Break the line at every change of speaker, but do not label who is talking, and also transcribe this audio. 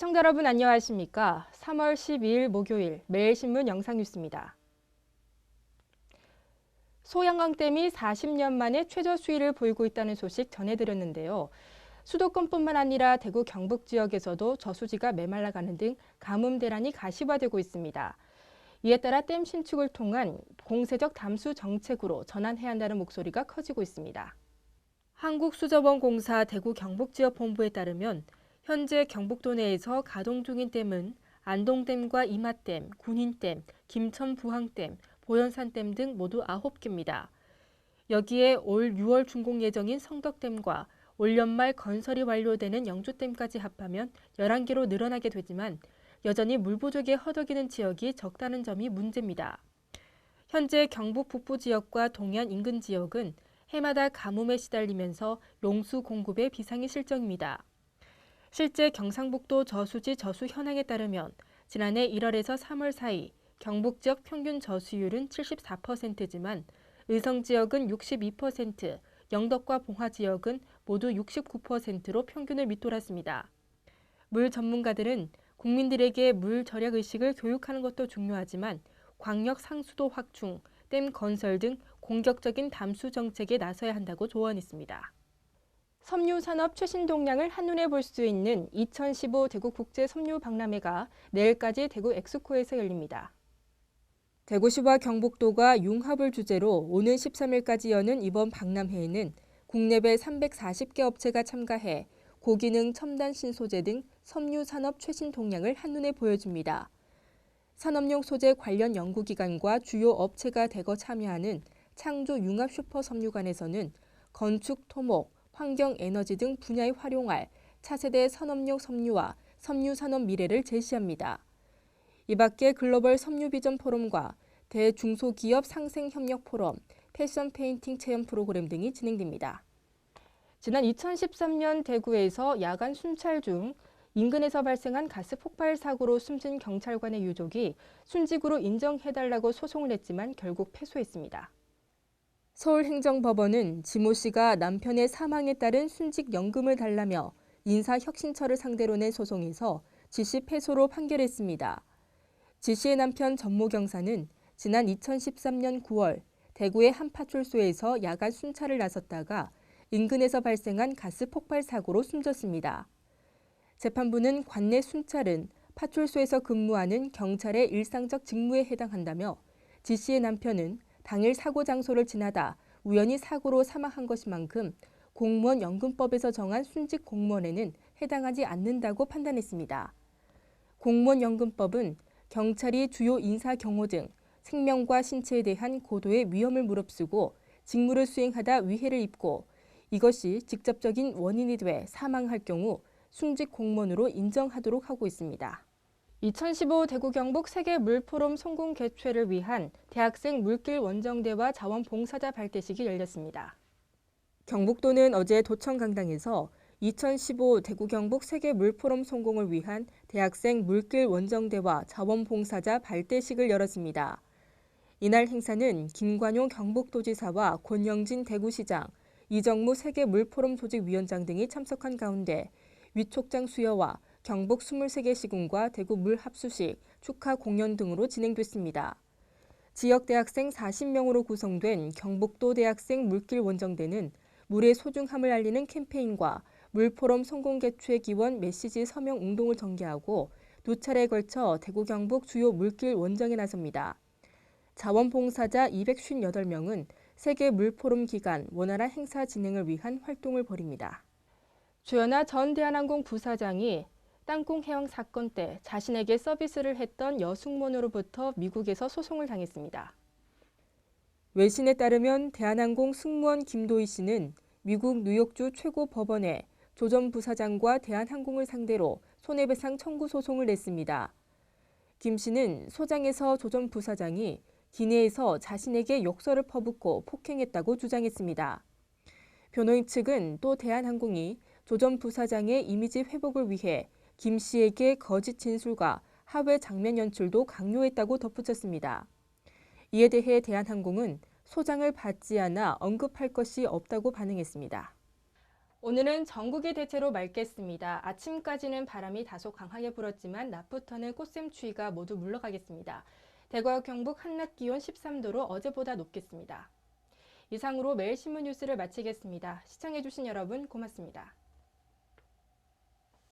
시청자 여러분 안녕하십니까? 3월 12일 목요일 매일신문 영상뉴스입니다. 소양강댐이 40년 만에 최저 수위를 보이고 있다는 소식 전해드렸는데요. 수도권뿐만 아니라 대구 경북 지역에서도 저수지가 메말라가는 등 가뭄 대란이 가시화되고 있습니다. 이에 따라 댐 신축을 통한 공세적 담수 정책으로 전환해야 한다는 목소리가 커지고 있습니다. 한국수자원공사 대구 경북지역본부에 따르면 현재 경북도 내에서 가동 중인 댐은 안동댐과 이마댐, 군인댐, 김천부항댐, 보현산댐 등 모두 9개입니다. 여기에 올 6월 준공 예정인 성덕댐과 올 연말 건설이 완료되는 영주댐까지 합하면 11개로 늘어나게 되지만 여전히 물 부족에 허덕이는 지역이 적다는 점이 문제입니다. 현재 경북 북부 지역과 동해안 인근 지역은 해마다 가뭄에 시달리면서 용수 공급에 비상이 실정입니다. 실제 경상북도 저수지 저수 현황에 따르면 지난해 1월에서 3월 사이 경북 지역 평균 저수율은 74%지만 의성 지역은 62%, 영덕과 봉화 지역은 모두 69%로 평균을 밑돌았습니다. 물 전문가들은 국민들에게 물 절약 의식을 교육하는 것도 중요하지만 광역 상수도 확충, 댐 건설 등 공격적인 담수 정책에 나서야 한다고 조언했습니다. 섬유산업 최신 동향을 한눈에 볼 수 있는 2015 대구 국제 섬유 박람회가 내일까지 대구 엑스코에서 열립니다. 대구시와 경북도가 융합을 주제로 오는 13일까지 여는 이번 박람회에는 국내외 340개 업체가 참가해 고기능 첨단 신소재 등 섬유산업 최신 동향을 한눈에 보여줍니다. 산업용 소재 관련 연구기관과 주요 업체가 대거 참여하는 창조 융합 슈퍼 섬유관에서는 건축, 토목, 환경, 에너지 등 분야에 활용할 차세대 산업용 섬유와 섬유산업 미래를 제시합니다. 이 밖에 글로벌 섬유 비전 포럼과 대중소기업 상생협력 포럼, 패션 페인팅 체험 프로그램 등이 진행됩니다. 지난 2013년 대구에서 야간 순찰 중 인근에서 발생한 가스 폭발 사고로 숨진 경찰관의 유족이 순직으로 인정해달라고 소송을 냈지만 결국 패소했습니다. 서울행정법원은 지모 씨가 남편의 사망에 따른 순직연금을 달라며 인사혁신처를 상대로 낸 소송에서 지 씨 패소로 판결했습니다. 지 씨의 남편 전모 경사는 지난 2013년 9월 대구의 한 파출소에서 야간 순찰을 나섰다가 인근에서 발생한 가스 폭발 사고로 숨졌습니다. 재판부는 관내 순찰은 파출소에서 근무하는 경찰의 일상적 직무에 해당한다며 지 씨의 남편은 당일 사고 장소를 지나다 우연히 사고로 사망한 것이만큼 공무원 연금법에서 정한 순직 공무원에는 해당하지 않는다고 판단했습니다. 공무원 연금법은 경찰이 주요 인사 경호 등 생명과 신체에 대한 고도의 위험을 무릅쓰고 직무를 수행하다 위해를 입고 이것이 직접적인 원인이 돼 사망할 경우 순직 공무원으로 인정하도록 하고 있습니다. 2015 대구 경북 세계 물포럼 성공 개최를 위한 대학생 물길 원정대와 자원봉사자 발대식이 열렸습니다. 경북도는 어제 도청강당에서 2015 대구 경북 세계 물포럼 성공을 위한 대학생 물길 원정대와 자원봉사자 발대식을 열었습니다. 이날 행사는 김관용 경북도지사와 권영진 대구시장, 이정무 세계 물포럼 조직위원장 등이 참석한 가운데 위촉장 수여와 경북 23개 시군과 대구 물합수식, 축하 공연 등으로 진행됐습니다. 지역 대학생 40명으로 구성된 경북도 대학생 물길 원정대는 물의 소중함을 알리는 캠페인과 물포럼 성공 개최 기원 메시지 서명 운동을 전개하고 두 차례에 걸쳐 대구 경북 주요 물길 원정에 나섭니다. 자원봉사자 258명은 세계 물포럼 기간 원활한 행사 진행을 위한 활동을 벌입니다. 조현아 전 대한항공 부사장이 땅콩 해양 사건 때 자신에게 서비스를 했던 여승무원으로부터 미국에서 소송을 당했습니다. 외신에 따르면 대한항공 승무원 김도희 씨는 미국 뉴욕주 최고법원에 조 전 부사장과 대한항공을 상대로 손해배상 청구 소송을 냈습니다. 김 씨는 소장에서 조 전 부사장이 기내에서 자신에게 욕설을 퍼붓고 폭행했다고 주장했습니다. 변호인 측은 또 대한항공이 조 전 부사장의 이미지 회복을 위해 김 씨에게 거짓 진술과 하회 장면 연출도 강요했다고 덧붙였습니다. 이에 대해 대한항공은 소장을 받지 않아 언급할 것이 없다고 반응했습니다. 오늘은 전국이 대체로 맑겠습니다. 아침까지는 바람이 다소 강하게 불었지만 낮부터는 꽃샘추위가 모두 물러가겠습니다. 대구와 경북 한낮 기온 13도로 어제보다 높겠습니다. 이상으로 매일 신문 뉴스를 마치겠습니다. 시청해주신 여러분 고맙습니다.